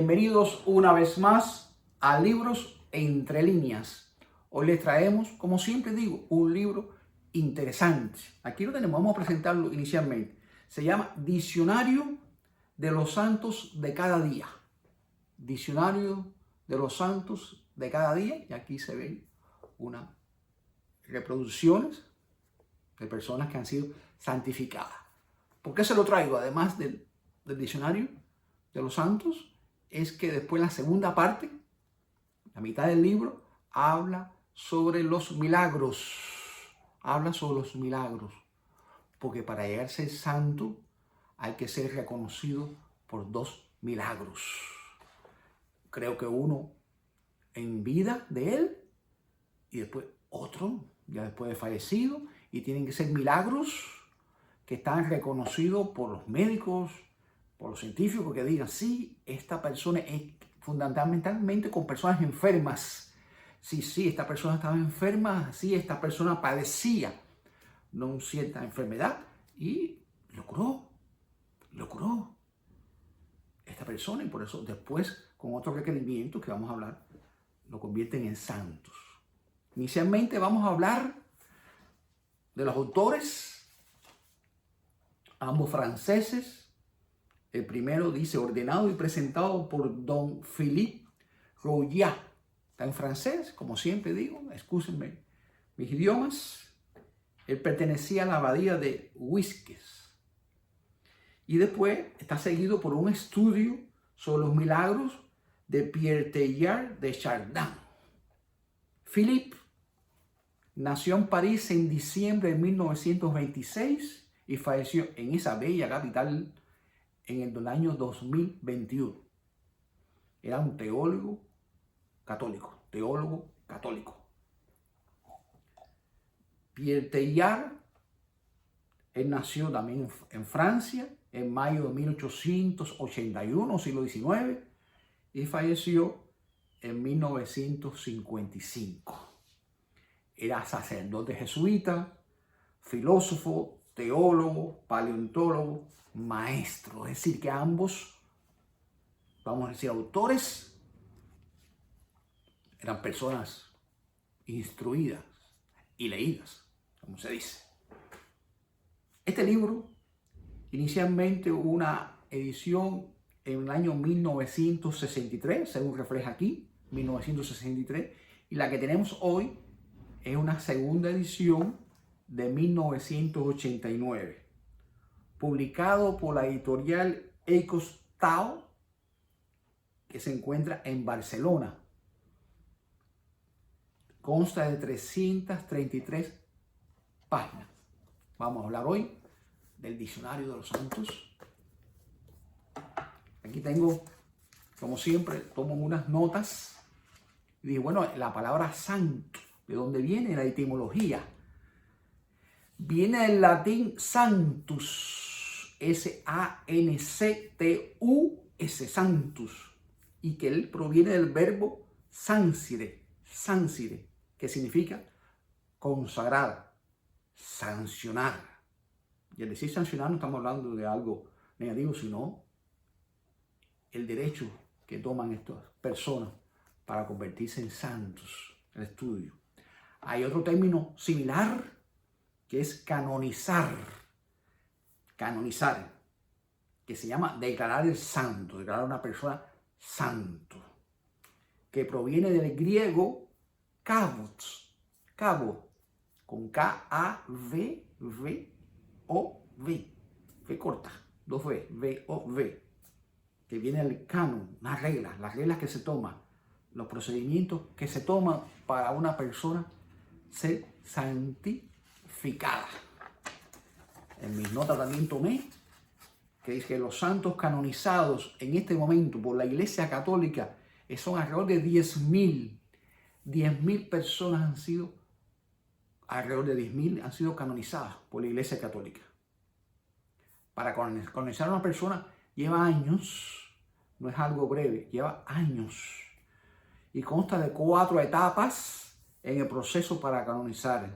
Bienvenidos una vez más a Libros Entre Líneas. Hoy les traemos, como siempre digo, un libro interesante. Aquí lo tenemos, vamos a presentarlo inicialmente. Se llama Diccionario de los Santos de cada día. Diccionario de los Santos de cada día. Y aquí se ven unas reproducciones de personas que han sido santificadas. ¿Por qué se lo traigo? Además del Diccionario de los Santos, es que después la segunda parte, la mitad del libro, habla sobre los milagros. Habla sobre los milagros. Porque para llegar a ser santo hay que ser reconocido por dos milagros. Creo que uno en vida de él y después otro ya después de fallecido. Y tienen que ser milagros que están reconocidos por los médicos, por los científicos, que digan, sí, esta persona es fundamentalmente con personas enfermas. Sí, esta persona estaba enferma, sí, esta persona padecía de una cierta enfermedad y lo curó esta persona, y por eso después, con otros requerimientos que vamos a hablar, lo convierten en santos. Inicialmente vamos a hablar de los autores, ambos franceses. El primero dice, ordenado y presentado por Don Philippe Royat. Está en francés, como siempre digo, excúsenme mis idiomas. Él pertenecía a la abadía de Huisques. Y después está seguido por un estudio sobre los milagros de Pierre Teilhard de Chardin. Philippe nació en París en diciembre de 1926 y falleció en esa bella capital en el año 2021. Era un teólogo católico. Pierre Teilhard, él nació también en Francia en mayo de 1881, siglo XIX, y falleció en 1955. Era sacerdote jesuita, filósofo, teólogo, paleontólogo, maestro. Es decir, que ambos, vamos a decir, autores, eran personas instruidas y leídas, como se dice. Este libro, inicialmente hubo una edición en el año 1963, según refleja aquí, 1963, y la que tenemos hoy es una segunda edición de 1989, publicado por la editorial Ecos Tao, que se encuentra en Barcelona. Consta de 333 páginas. Vamos a hablar hoy del Diccionario de los Santos. Aquí tengo, como siempre, tomo unas notas. Y digo, bueno, la palabra santo, ¿de dónde viene la etimología? Viene del latín sanctus, S-A-N-C-T-U-S, sanctus, y que él proviene del verbo sancire, que significa consagrar, sancionar. Y al decir sancionar no estamos hablando de algo negativo, sino el derecho que toman estas personas para convertirse en santos, el estudio. Hay otro término similar que es canonizar, que se llama declarar el santo, declarar a una persona santo, que proviene del griego kavod, con K-A-V-V-O-V, V corta, dos V, V-O-V, que viene del canon, las reglas que se toman, los procedimientos que se toman para una persona ser santificada. En mis notas también tomé que dice que los santos canonizados en este momento por la Iglesia Católica son alrededor de 10.000. 10.000 personas han sido, alrededor de 10.000 han sido canonizadas por la Iglesia Católica. Para canonizar a una persona lleva años, no es algo breve, lleva años. Y consta de 4 etapas en el proceso para canonizar.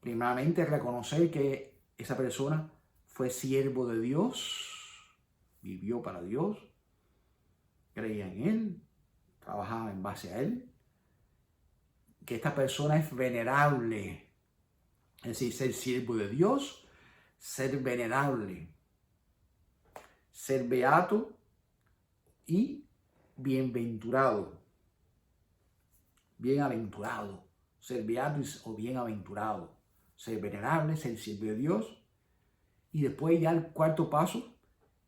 Primeramente, reconocer que esa persona fue siervo de Dios, vivió para Dios. creía en Él, trabajaba en base a Él, que esta persona es venerable, es decir, ser siervo de Dios, ser venerable, ser beato y bienaventurado, ser beato o bienaventurado, ser venerable, ser siervo de Dios. Y después ya el cuarto paso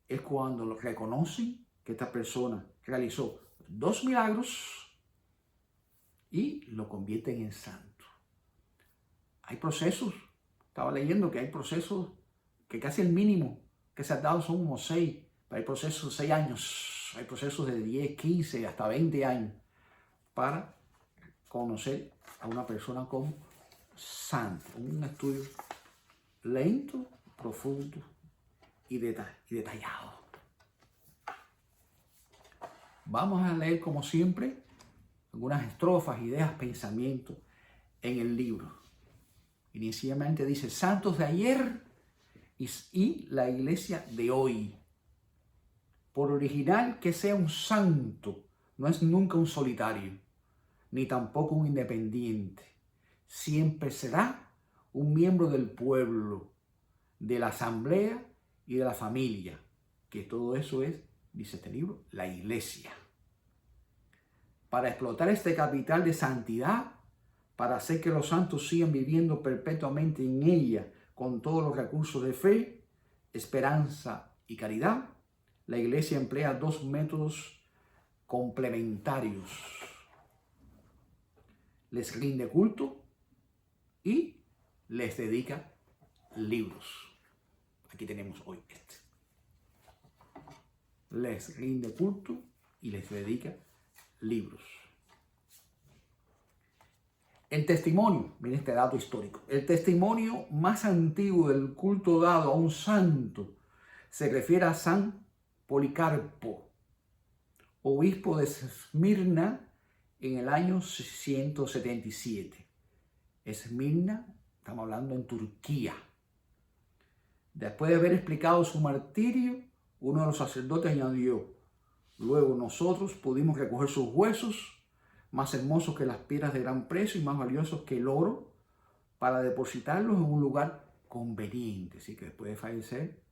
es cuando lo reconocen que esta persona realizó 2 milagros y lo convierten en santo. Hay procesos, estaba leyendo que hay procesos que casi el mínimo que se ha dado son como 6, hay procesos de 6 años, hay procesos de 10, 15, hasta 20 años para conocer a una persona como santo. Un estudio lento, profundo y detallado. Vamos a leer, como siempre, algunas estrofas, ideas, pensamientos en el libro. Inicialmente dice: santos de ayer y la iglesia de hoy. Por original que sea un santo, no es nunca un solitario, ni tampoco un independiente. Siempre será un miembro del pueblo, de la asamblea y de la familia, que todo eso es, dice este libro, la iglesia. Para explotar este capital de santidad, para hacer que los santos sigan viviendo perpetuamente en ella con todos los recursos de fe, esperanza y caridad, la iglesia emplea 2 métodos complementarios. Les rinde culto y les dedica libros. Aquí tenemos hoy este. Les rinde culto y les dedica libros. El testimonio, miren este dato histórico, el testimonio más antiguo del culto dado a un santo se refiere a San Policarpo, obispo de Esmirna, en el año 177. Esmirna, estamos hablando en Turquía. Después de haber explicado su martirio, uno de los sacerdotes añadió: luego nosotros pudimos recoger sus huesos, más hermosos que las piedras de gran precio y más valiosos que el oro, para depositarlos en un lugar conveniente. Así que después de fallecer,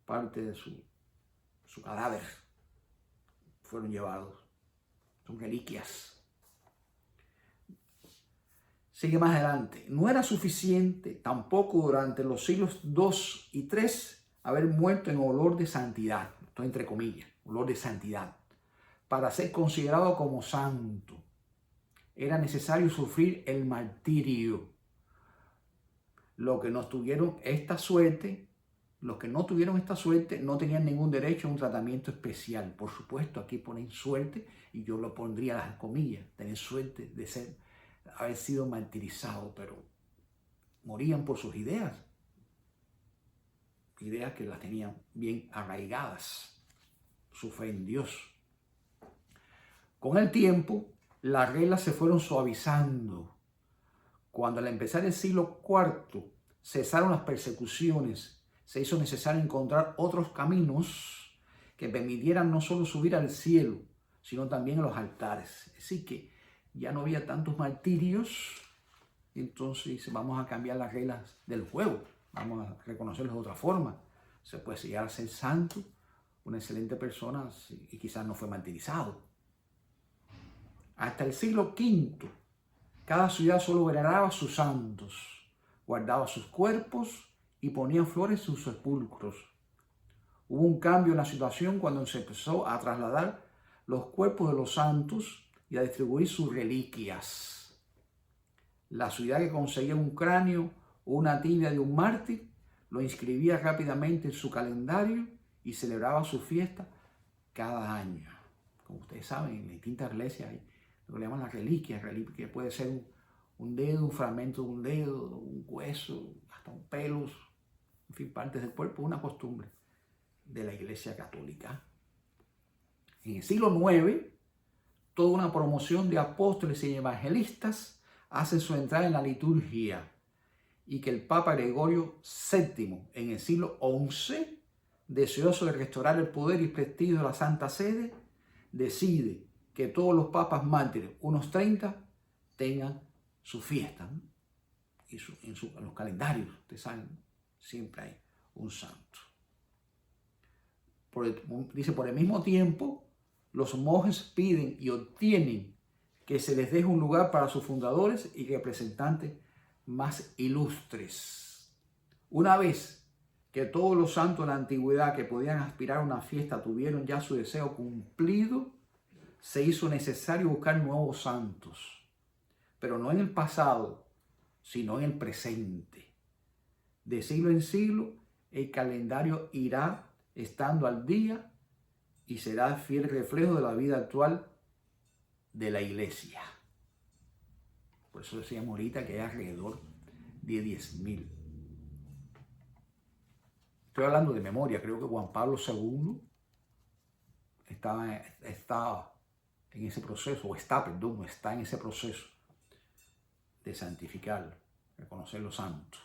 parte de su cadáver fueron llevados. Son reliquias. Sigue más adelante. No era suficiente tampoco durante los siglos II y III haber muerto en olor de santidad, esto entre comillas, olor de santidad, para ser considerado como santo. Era necesario sufrir el martirio. Los que no tuvieron esta suerte no tenían ningún derecho a un tratamiento especial. Por supuesto, aquí ponen suerte, y yo lo pondría a las comillas, tener suerte de haber sido martirizado, pero morían por sus ideas que las tenían bien arraigadas, su fe en Dios. Con el tiempo, las reglas se fueron suavizando. Cuando al empezar el siglo IV cesaron las persecuciones, se hizo necesario encontrar otros caminos que permitieran no solo subir al cielo, sino también a los altares. Así que ya no había tantos martirios, entonces vamos a cambiar las reglas del juego, vamos a reconocerlos de otra forma. Se puede llegar a ser santo, una excelente persona, y quizás no fue martirizado. Hasta el siglo V, cada ciudad solo veneraba a sus santos, guardaba sus cuerpos y ponía flores en sus sepulcros. Hubo un cambio en la situación cuando se empezó a trasladar los cuerpos de los santos y a distribuir sus reliquias. La ciudad que conseguía un cráneo o una tibia de un mártir lo inscribía rápidamente en su calendario y celebraba su fiesta cada año. Como ustedes saben, en distintas iglesias hay lo que le llaman las reliquias. Reliquia puede ser un dedo, un fragmento de un dedo, un hueso, hasta un pelo, en fin, partes del cuerpo, una costumbre de la Iglesia Católica. En el siglo IX, toda una promoción de apóstoles y evangelistas hace su entrada en la liturgia, y que el Papa Gregorio VII, en el siglo XI, deseoso de restaurar el poder y prestigio de la Santa Sede, decide que todos los papas mártires, unos 30, tengan su fiesta, ¿no? Y en los calendarios, ustedes saben, siempre hay un santo. Dice, por el mismo tiempo, los monjes piden y obtienen que se les deje un lugar para sus fundadores y representantes más ilustres. Una vez que todos los santos de la antigüedad que podían aspirar a una fiesta tuvieron ya su deseo cumplido, se hizo necesario buscar nuevos santos, pero no en el pasado, sino en el presente. De siglo en siglo, el calendario irá estando al día y será fiel reflejo de la vida actual de la iglesia. Por eso decíamos ahorita que hay alrededor de 10.000. Estoy hablando de memoria, creo que Juan Pablo II está en ese proceso, está en ese proceso de santificarlo, reconocer los santos.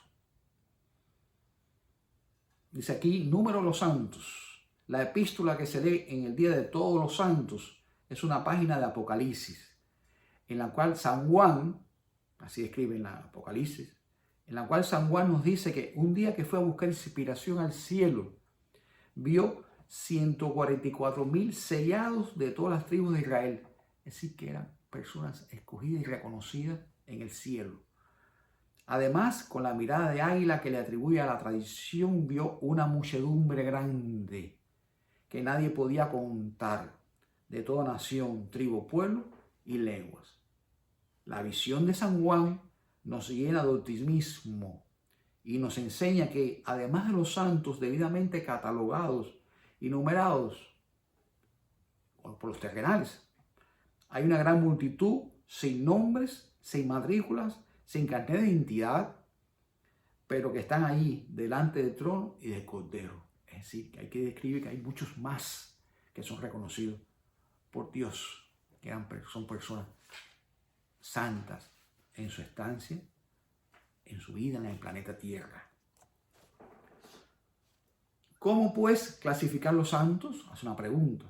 Dice aquí, número de los santos. La epístola que se lee en el Día de Todos los Santos es una página de Apocalipsis, en la cual San Juan, así escribe en la Apocalipsis, en la cual San Juan nos dice que un día que fue a buscar inspiración al cielo, vio 144.000 sellados de todas las tribus de Israel. Es decir, que eran personas escogidas y reconocidas en el cielo. Además, con la mirada de águila que le atribuye a la tradición, vio una muchedumbre grande que nadie podía contar, de toda nación, tribu, pueblo y lenguas. La visión de San Juan nos llena de optimismo y nos enseña que, además de los santos debidamente catalogados y numerados por los terrenales, hay una gran multitud sin nombres, sin matrículas, sin carnet de identidad, pero que están ahí delante del trono y del Cordero. Es decir, que hay que describir que hay muchos más que son reconocidos por Dios, que son personas santas en su estancia, en su vida en el planeta Tierra. ¿Cómo pues clasificar los santos? Es una pregunta.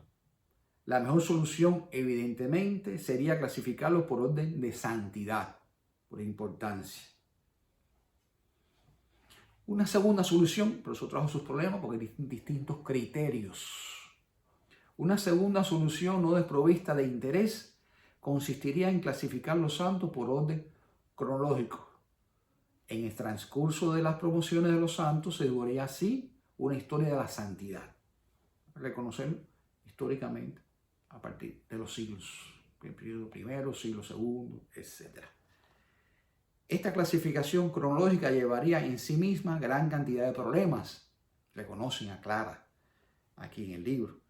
La mejor solución, evidentemente, sería clasificarlos por orden de santidad, por importancia. Una segunda solución, pero eso trajo sus problemas porque hay distintos criterios. Una segunda solución no desprovista de interés consistiría en clasificar los santos por orden cronológico. En el transcurso de las promociones de los santos se daría así una historia de la santidad. Reconocerlo históricamente a partir de los siglos, el periodo primero, siglo segundo, etc. Esta clasificación cronológica llevaría en sí misma gran cantidad de problemas, reconocen, aclara aquí en el libro,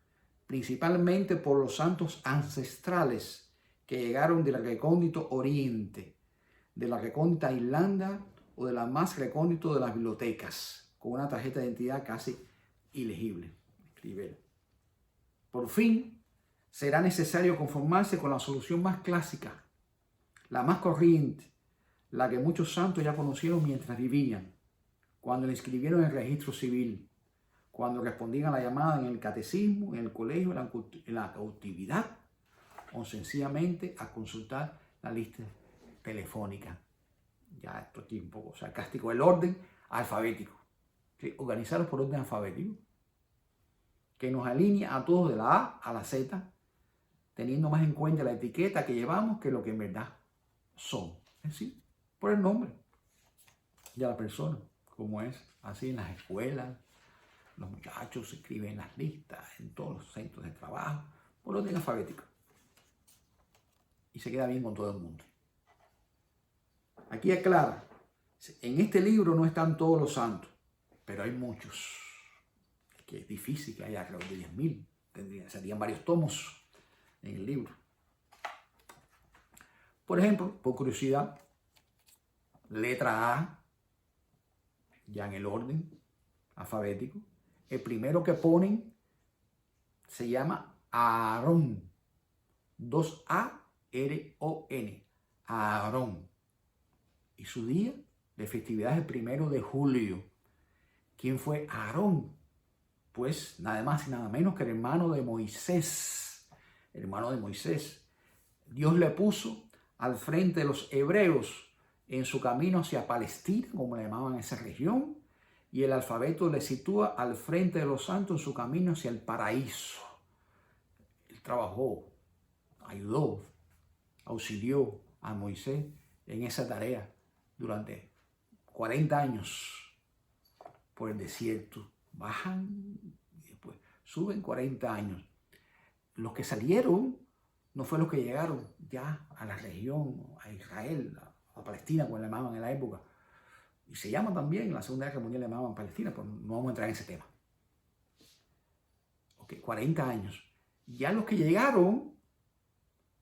principalmente por los santos ancestrales que llegaron del recóndito oriente, de la recóndita Irlanda o de la más recóndito de las bibliotecas, con una tarjeta de identidad casi ilegible. Por fin, será necesario conformarse con la solución más clásica, la más corriente, la que muchos santos ya conocieron mientras vivían, cuando le inscribieron en el registro civil, cuando respondían a la llamada en el catecismo, en el colegio, en la cautividad, o sencillamente a consultar la lista telefónica. Ya esto aquí un poco sarcástico, el orden alfabético. ¿Sí? Organizarlos por orden alfabético, que nos alinea a todos de la A a la Z, teniendo más en cuenta la etiqueta que llevamos que lo que en verdad son. Es decir, por el nombre de la persona, como es así en las escuelas. Los muchachos se escriben en las listas, en todos los centros de trabajo, por orden alfabético. Y se queda bien con todo el mundo. Aquí aclara, en este libro no están todos los santos, pero hay muchos. Es que es difícil que haya alrededor de 10.000. Serían varios tomos en el libro. Por ejemplo, por curiosidad, letra A, ya en el orden alfabético, el primero que ponen se llama Aarón. 2-A-R-O-N. Aarón. Y su día de festividad es el 1 de julio. ¿Quién fue Aarón? Pues nada más y nada menos que el hermano de Moisés, hermano de Moisés. Dios le puso al frente de los hebreos en su camino hacia Palestina, como le llamaban esa región, y el alfabeto le sitúa al frente de los santos en su camino hacia el paraíso. Él trabajó, ayudó, auxilió a Moisés en esa tarea durante 40 años por el desierto. Bajan y después suben 40 años. Los que salieron no fue los que llegaron ya a la región, a Israel, a Palestina, como le llamaban en la época. Y se llama también, en la Segunda Guerra Mundial le llamaban Palestina, pero no vamos a entrar en ese tema. Ok, 40 años. Ya los que llegaron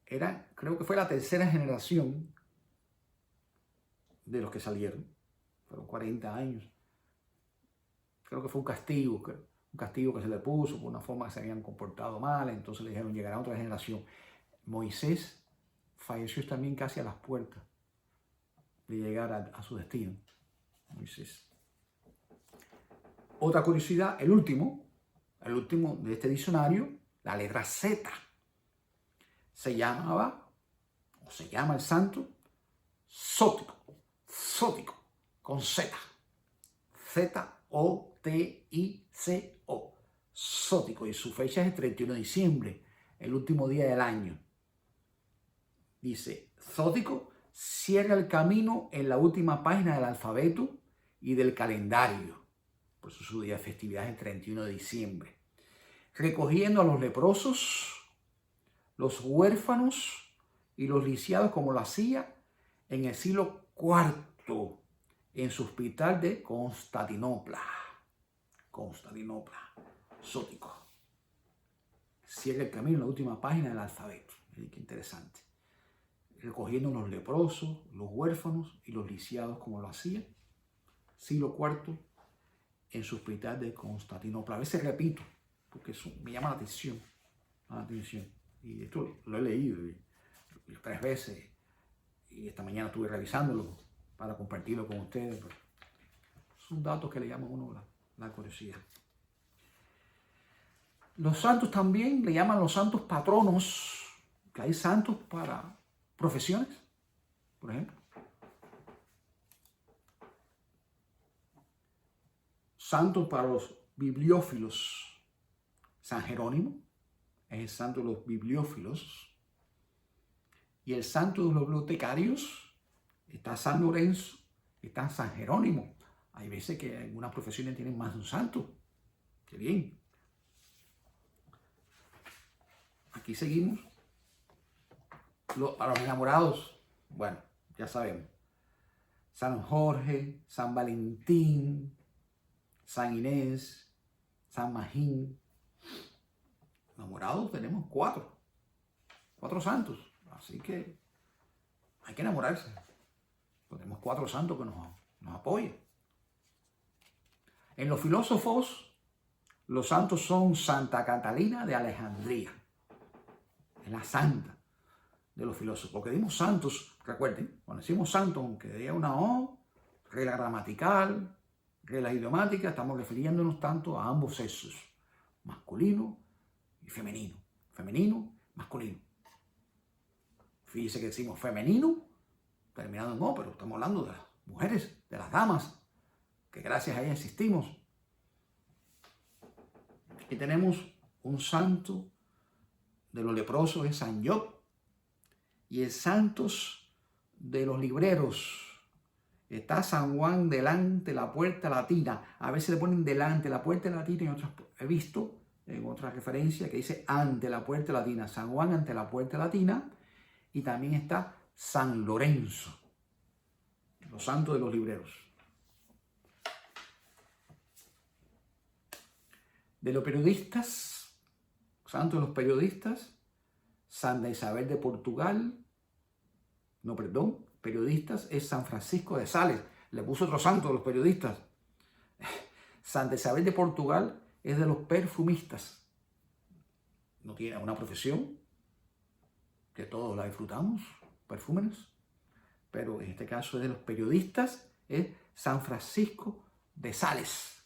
eran, creo que fue la tercera generación de los que salieron. Fueron 40 años. Creo que fue un castigo que se le puso por una forma que se habían comportado mal. Entonces le dijeron, llegará otra generación. Moisés falleció también casi a las puertas de llegar a su destino. Moisés. Otra curiosidad, el último de este diccionario, la letra Z, se llama el santo Zótico, con Z. Z-O-T-I-C-O, Zótico, y su fecha es el 31 de diciembre, el último día del año. Dice, Zótico cierra el camino en la última página del alfabeto y del calendario. Por eso su día de festividad es el 31 de diciembre. Recogiendo a los leprosos, los huérfanos y los lisiados como lo hacía en el siglo IV en su hospital de Constantinopla. Zótico. Cierra el camino en la última página del alfabeto. Qué interesante. Recogiendo los leprosos, los huérfanos y los lisiados como lo hacía. Siglo IV en su hospital de Constantinopla. A veces repito, porque eso me llama la atención. Y esto lo he leído 3 veces. Y esta mañana estuve revisándolo para compartirlo con ustedes. Son datos que le llaman a uno la curiosidad. Los santos también le llaman los santos patronos, que hay santos para profesiones, por ejemplo. Santos para los bibliófilos. San Jerónimo es el santo de los bibliófilos. Y el santo de los bibliotecarios está San Lorenzo, está San Jerónimo. Hay veces que algunas profesiones tienen más de un santo. ¡Qué bien! Aquí seguimos. A los enamorados, bueno, ya sabemos. San Jorge, San Valentín, San Inés, San Magín. Enamorados tenemos 4 santos. Así que hay que enamorarse. Tenemos 4 santos que nos apoyan. En los filósofos, los santos son Santa Catalina de Alejandría. Es la santa de los filósofos. Porque dimos santos, recuerden, cuando decimos santos, aunque haya una O, regla gramatical, reglas idiomáticas, estamos refiriéndonos tanto a ambos sexos, masculino y femenino. Femenino, masculino. Fíjese que decimos femenino, terminado en O, pero estamos hablando de las mujeres, de las damas, que gracias a ellas existimos. Aquí tenemos un santo de los leprosos, es San Job, y el santos de los libreros está San Juan delante de la puerta latina. A veces le ponen delante la puerta latina y otras he visto en otra referencia que dice ante la puerta latina. San Juan ante la puerta latina. Y también está San Lorenzo, los santos de los libreros. De los periodistas, santos de los periodistas, Santa Isabel de Portugal, periodistas es San Francisco de Sales. Le puso otro santo de los periodistas. Santa Isabel de Portugal es de los perfumistas. No tiene una profesión, que todos la disfrutamos, perfúmenes, pero en este caso es de los periodistas, es San Francisco de Sales.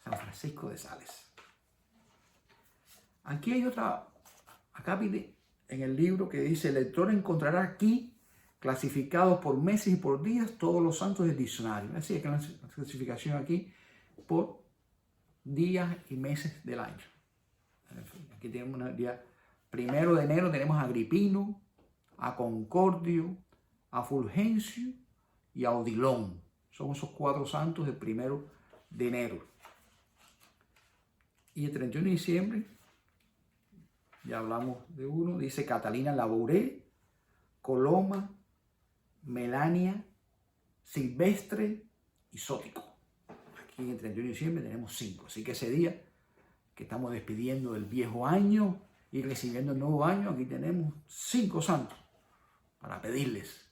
San Francisco de Sales. Aquí hay otra Acá viene en el libro que dice: el lector encontrará aquí clasificados por meses y por días todos los santos del diccionario. Así es que la clasificación aquí por días y meses del año. Aquí tenemos el día 1 de enero, tenemos a Agripino, a Concordio, a Fulgencio y a Odilón. Son esos 4 santos del 1 de enero. Y el 31 de diciembre, ya hablamos de uno, dice Catalina Labouré, Coloma, Melania, Silvestre y Sótico. Aquí en el 31 de diciembre tenemos 5. Así que ese día que estamos despidiendo del viejo año y recibiendo el nuevo año, aquí tenemos 5 santos para pedirles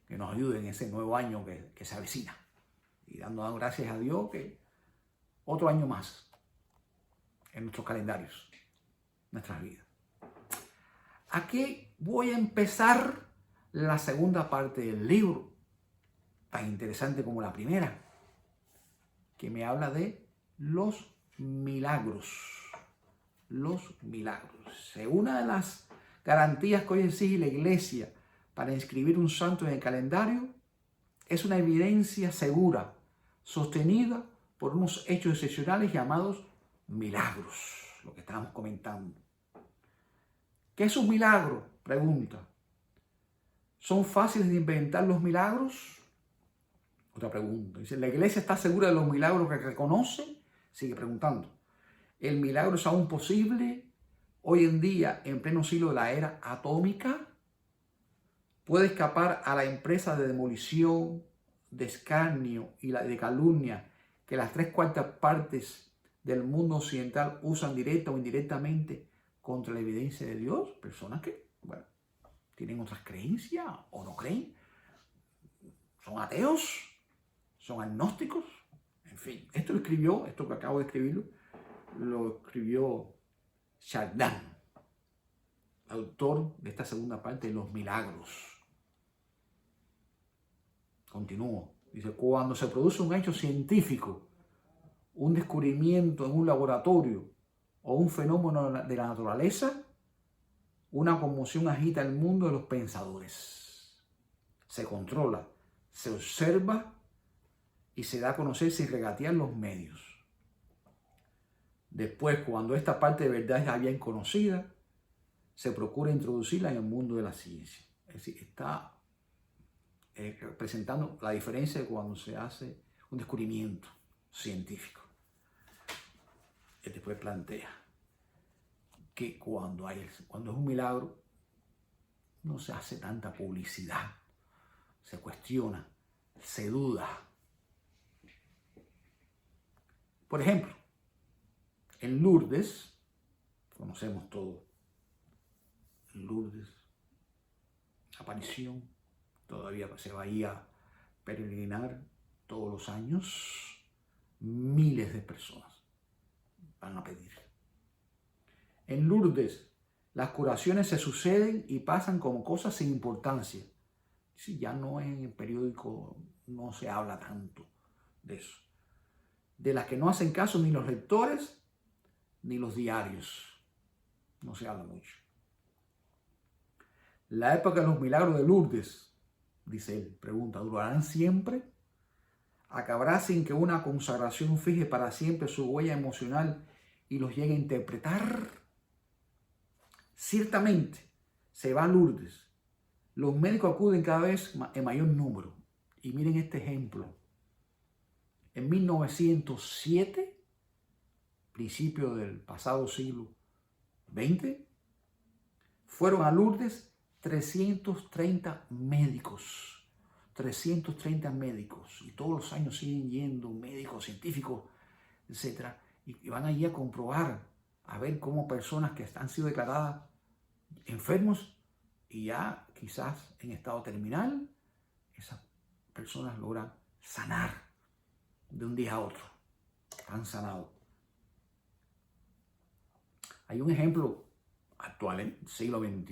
que nos ayuden en ese nuevo año que se avecina. Y dando gracias a Dios que otro año más en nuestros calendarios, nuestras vidas. Aquí voy a empezar la segunda parte del libro, tan interesante como la primera, que me habla de los milagros. Los milagros. Una de las garantías que hoy exige la Iglesia para inscribir un santo en el calendario es una evidencia segura, sostenida por unos hechos excepcionales llamados milagros, lo que estábamos comentando. ¿Qué es un milagro? Pregunta. ¿Son fáciles de inventar los milagros? Otra pregunta. Dice, ¿la Iglesia está segura de los milagros que reconoce? Sigue preguntando. ¿El milagro es aún posible hoy en día, en pleno siglo de la era atómica? ¿Puede escapar a la empresa de demolición, de escarnio y de calumnia que las 3/4 partes del mundo occidental usan directa o indirectamente contra la evidencia de Dios? Personas que, bueno, tienen otras creencias o no creen, son ateos, son agnósticos, en fin. Esto que acabo de escribirlo, lo escribió Chardin, autor de esta segunda parte de los milagros. Continúo. Dice, cuando se produce un hecho científico, un descubrimiento en un laboratorio o un fenómeno de la naturaleza, una conmoción agita el mundo de los pensadores. Se controla, se observa y se da a conocer sin regatear los medios. Después, cuando esta parte de verdad es ya bien conocida, se procura introducirla en el mundo de la ciencia. Es decir, está representando la diferencia de cuando se hace un descubrimiento científico. Y después plantea que cuando es un milagro, no se hace tanta publicidad, se cuestiona, se duda. Por ejemplo, en Lourdes, conocemos todo, Lourdes, aparición, todavía se va a ir a peregrinar todos los años, miles de personas van a pedir. En Lourdes, las curaciones se suceden y pasan como cosas sin importancia. Si ya no en el periódico no se habla tanto de eso. De las que no hacen caso ni los lectores ni los diarios. No se habla mucho. La época de los milagros de Lourdes, dice él, pregunta, ¿durarán siempre? ¿Acabará sin que una consagración fije para siempre su huella emocional y los llegue a interpretar? Ciertamente, se va a Lourdes. Los médicos acuden cada vez en mayor número. Y miren este ejemplo. En 1907, principio del pasado siglo XX, fueron a Lourdes 330 médicos. 330 médicos. Y todos los años siguen yendo médicos, científicos, etc. Y van allí a comprobar, a ver cómo personas que han sido declaradas enfermos y ya quizás en estado terminal, esas personas logran sanar de un día a otro. Han sanado. Hay un ejemplo actual, en el siglo XXI,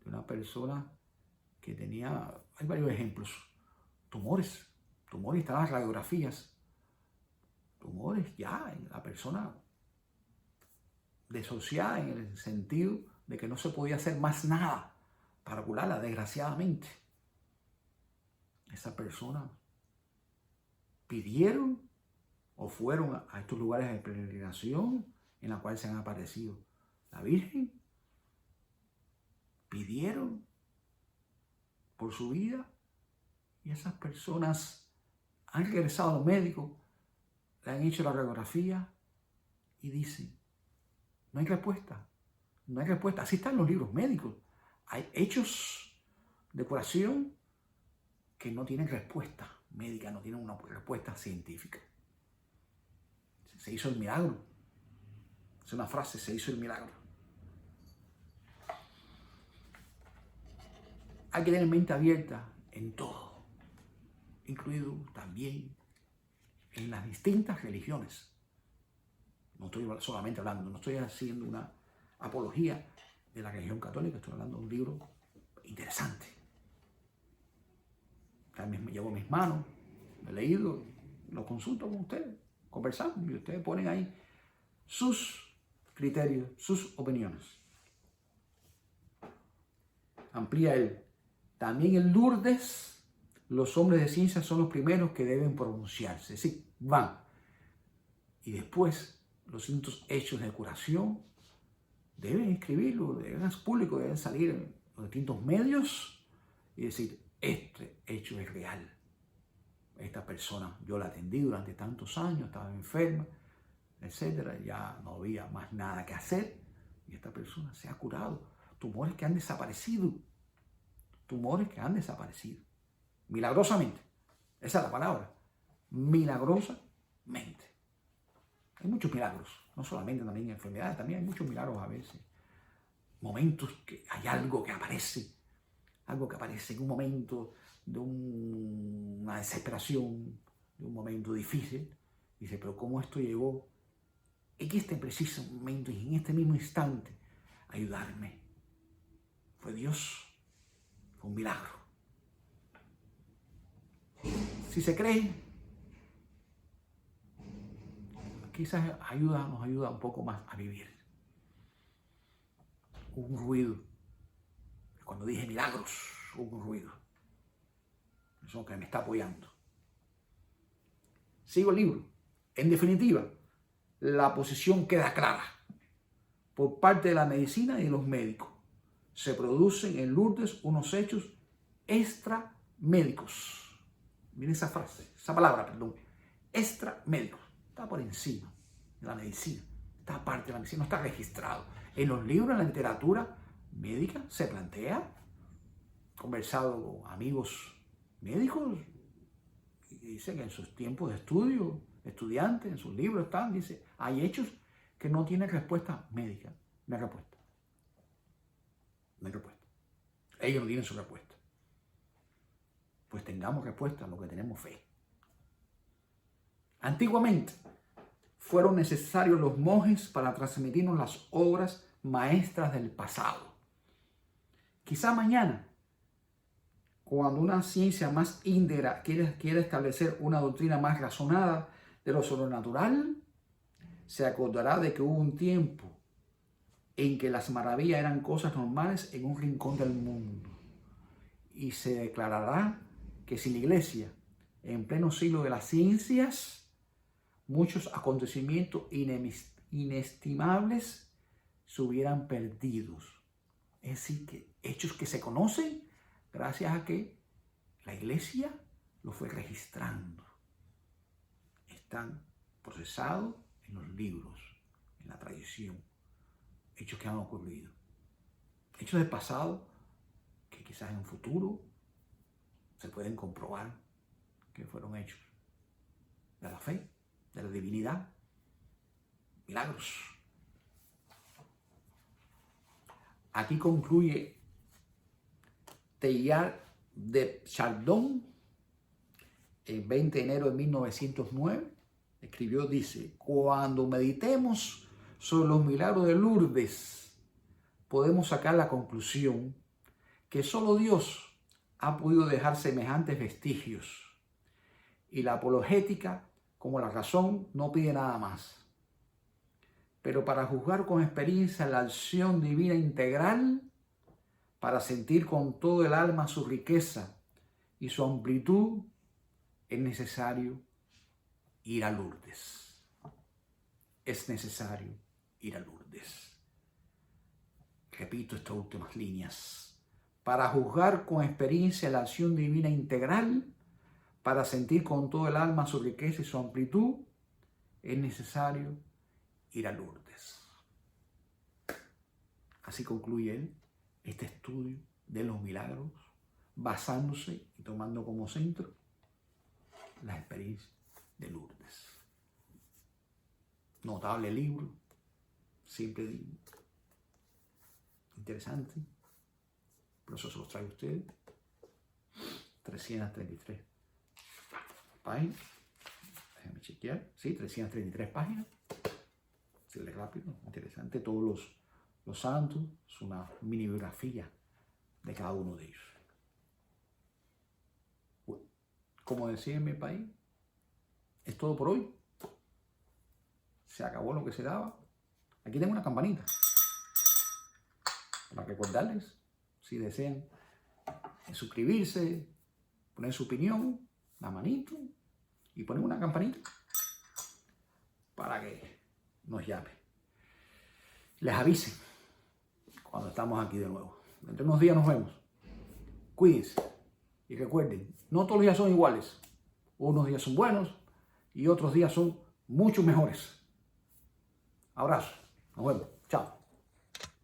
de una persona que tenía, hay varios ejemplos, tumores, estaban las radiografías, tumores ya en la persona desociada en el sentido de que no se podía hacer más nada para curarla, desgraciadamente. Esas personas pidieron o fueron a estos lugares de peregrinación en la cual se han aparecido la Virgen, pidieron por su vida y esas personas han regresado a los médicos, le han hecho la radiografía y dicen, no hay respuesta, no hay respuesta. Así están los libros médicos. Hay hechos de curación que no tienen respuesta médica, no tienen una respuesta científica. Se hizo el milagro. Es una frase, se hizo el milagro. Hay que tener mente abierta en todo, incluido también en las distintas religiones. No estoy solamente hablando, no estoy haciendo una apología de la religión católica, estoy hablando de un libro interesante. También me llevo en mis manos, lo he leído, lo consulto con ustedes, conversamos y ustedes ponen ahí sus criterios, sus opiniones. Amplía él. También en Lourdes, los hombres de ciencia son los primeros que deben pronunciarse. Sí, van. Y después, los distintos hechos de curación deben escribirlo, deben hacer público, deben salir en los distintos medios y decir, este hecho es real. Esta persona, yo la atendí durante tantos años, estaba enferma, etcétera, ya no había más nada que hacer y esta persona se ha curado. Tumores que han desaparecido. Tumores que han desaparecido. Milagrosamente. Esa es la palabra. Milagrosamente. Hay muchos milagros. No solamente también enfermedades, también hay muchos milagros a veces. Momentos que hay algo que aparece. Algo que aparece en un momento de una desesperación, de un momento difícil. Dice, pero ¿cómo esto llegó en este preciso momento y en este mismo instante a ayudarme? Fue Dios. Fue un milagro. Si se cree, quizás nos ayuda un poco más a vivir. Hubo un ruido. Cuando dije milagros, hubo un ruido. Eso es lo que me está apoyando. Sigo el libro. En definitiva, la posición queda clara. Por parte de la medicina y de los médicos, se producen en Lourdes unos hechos extramédicos. Miren esa frase, esa palabra, perdón. Extramédicos. Está por encima de la medicina. Está aparte de la medicina, no está registrado. En los libros, en la literatura médica, se plantea, conversado con amigos médicos, y dicen que en sus tiempos de estudio, estudiantes, en sus libros están, dice, hay hechos que no tienen respuesta médica. No hay respuesta. No hay respuesta. Ellos no tienen su respuesta. Pues tengamos respuesta a lo que tenemos fe. Antiguamente fueron necesarios los monjes para transmitirnos las obras maestras del pasado. Quizá mañana, cuando una ciencia más íntegra quiera establecer una doctrina más razonada de lo sobrenatural, se acordará de que hubo un tiempo en que las maravillas eran cosas normales en un rincón del mundo. Y se declarará que sin la Iglesia, en pleno siglo de las ciencias, muchos acontecimientos inestimables se hubieran perdido. Es decir, que hechos que se conocen gracias a que la Iglesia lo fue registrando. Están procesados en los libros, en la tradición. Hechos que han ocurrido. Hechos del pasado que quizás en un futuro se pueden comprobar que fueron hechos de la fe, de la divinidad. Milagros. Aquí concluye Teilhard de Chardin, el 20 de enero de 1909, escribió, dice, cuando meditemos sobre los milagros de Lourdes, podemos sacar la conclusión que solo Dios ha podido dejar semejantes vestigios y la apologética, como la razón, no pide nada más. pero para juzgar con experiencia la acción divina integral, para sentir con todo el alma su riqueza y su amplitud, es necesario ir a Lourdes. Es necesario ir a Lourdes. Repito estas últimas líneas. Para juzgar con experiencia la acción divina integral, para sentir con todo el alma su riqueza y su amplitud, es necesario ir a Lourdes. Así concluye él este estudio de los milagros, basándose y tomando como centro la experiencia de Lourdes. Notable libro, siempre digo, interesante, por eso se los traigo a ustedes. 333 páginas, déjenme chequear, sí, 333 páginas, se lee rápido, interesante, todos los santos, es una mini biografía de cada uno de ellos. Bueno, como decía en mi país, es todo por hoy. Se acabó lo que se daba. Aquí tengo una campanita para recordarles, si desean suscribirse, poner su opinión, la manito y poner una campanita para que nos llame. Les avisen cuando estamos aquí de nuevo. Dentro de unos días nos vemos. Cuídense y recuerden, no todos los días son iguales. Unos días son buenos y otros días son mucho mejores. Abrazo. Nos vemos. Chao.